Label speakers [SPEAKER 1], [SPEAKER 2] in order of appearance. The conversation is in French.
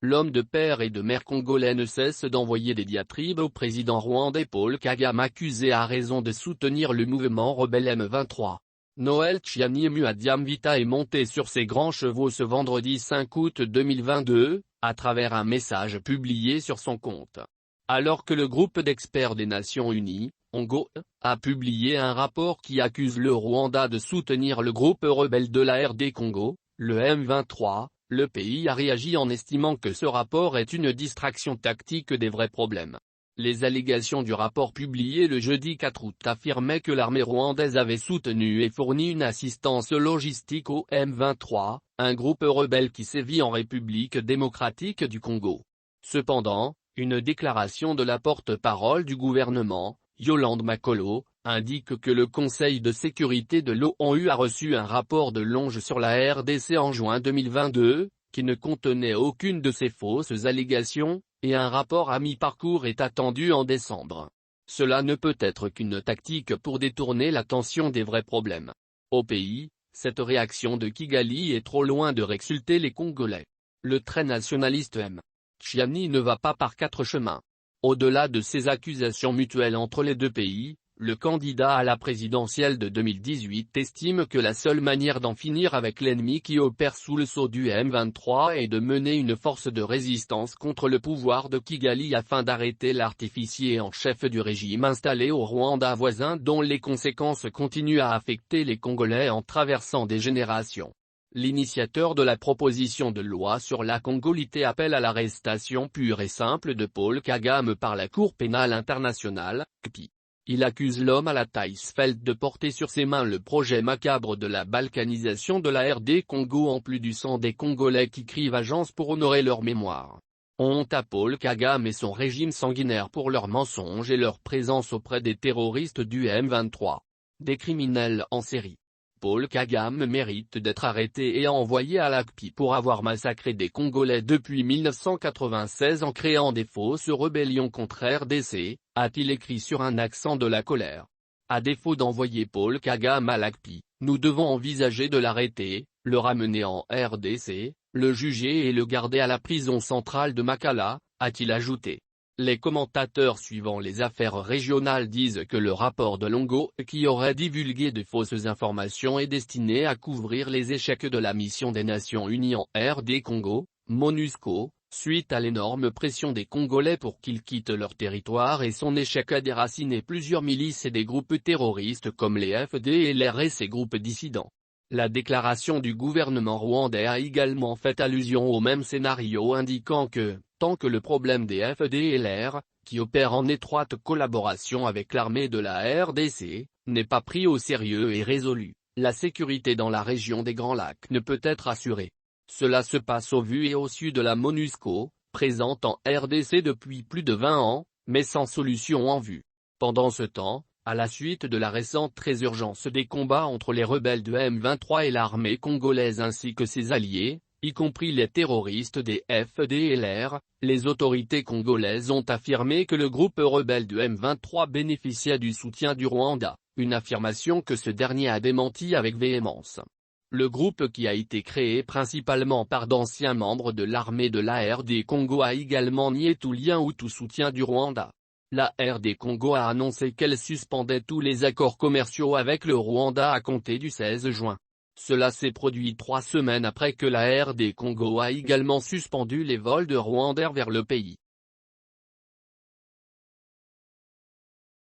[SPEAKER 1] L'homme de père et de mère congolais ne cesse d'envoyer des diatribes au président rwandais Paul Kagame, accusé à raison de soutenir le mouvement rebelle M23. Noël Tchiani Muadiamvita est monté sur ses grands chevaux ce vendredi 5 août 2022, à travers un message publié sur son compte. Alors que le groupe d'experts des Nations Unies, ONGO, a publié un rapport qui accuse le Rwanda de soutenir le groupe rebelle de la RD Congo, le M23, le pays a réagi en estimant que ce rapport est une distraction tactique des vrais problèmes. Les allégations du rapport publié le jeudi 4 août affirmaient que l'armée rwandaise avait soutenu et fourni une assistance logistique au M23, un groupe rebelle qui sévit en République démocratique du Congo. Cependant, une déclaration de la porte-parole du gouvernement, Yolande Makolo, indique que le Conseil de sécurité de l'ONU a reçu un rapport de Longe sur la RDC en juin 2022, qui ne contenait aucune de ces fausses allégations, et un rapport à mi-parcours est attendu en décembre. Cela ne peut être qu'une tactique pour détourner l'attention des vrais problèmes. Au pays, cette réaction de Kigali est trop loin de réexulter les Congolais. Le très nationaliste M. Tchiani ne va pas par quatre chemins. Au-delà de ces accusations mutuelles entre les deux pays, le candidat à la présidentielle de 2018 estime que la seule manière d'en finir avec l'ennemi qui opère sous le sceau du M23 est de mener une force de résistance contre le pouvoir de Kigali afin d'arrêter l'artificier en chef du régime installé au Rwanda voisin dont les conséquences continuent à affecter les Congolais en traversant des générations. L'initiateur de la proposition de loi sur la congolité appelle à l'arrestation pure et simple de Paul Kagame par la Cour pénale internationale, CPI. Il accuse l'homme à la taille svelte de porter sur ses mains le projet macabre de la balkanisation de la RD Congo en plus du sang des Congolais qui crient vengeance pour honorer leur mémoire. Honte à Paul Kagame et son régime sanguinaire pour leurs mensonges et leur présence auprès des terroristes du M23. Des criminels en série. Paul Kagame mérite d'être arrêté et envoyé à la CPI pour avoir massacré des Congolais depuis 1996 en créant des fausses rébellions contre RDC, a-t-il écrit sur un accent de la colère. À défaut d'envoyer Paul Kagame à la CPI, nous devons envisager de l'arrêter, le ramener en RDC, le juger et le garder à la prison centrale de Makala, a-t-il ajouté. Les commentateurs suivant les affaires régionales disent que le rapport de Longo, qui aurait divulgué de fausses informations, est destiné à couvrir les échecs de la mission des Nations Unies en RD Congo, MONUSCO, suite à l'énorme pression des Congolais pour qu'ils quittent leur territoire et son échec à déraciner plusieurs milices et des groupes terroristes comme les FDLR et ses groupes dissidents. La déclaration du gouvernement rwandais a également fait allusion au même scénario indiquant que, tant que le problème des FDLR, qui opèrent en étroite collaboration avec l'armée de la RDC, n'est pas pris au sérieux et résolu, la sécurité dans la région des Grands Lacs ne peut être assurée. Cela se passe au vu et au su de la MONUSCO, présente en RDC depuis plus de 20 ans, mais sans solution en vue. Pendant ce temps, à la suite de la récente résurgence des combats entre les rebelles de M23 et l'armée congolaise ainsi que ses alliés, y compris les terroristes des FDLR, les autorités congolaises ont affirmé que le groupe rebelle de M23 bénéficiait du soutien du Rwanda, une affirmation que ce dernier a démentie avec véhémence. Le groupe qui a été créé principalement par d'anciens membres de l'armée de la RD Congo a également nié tout lien ou tout soutien du Rwanda. La RD Congo a annoncé qu'elle suspendait tous les accords commerciaux avec le Rwanda à compter du 16 juin. Cela s'est produit 3 semaines après que la RD Congo a également suspendu les vols de Rwandais vers le pays.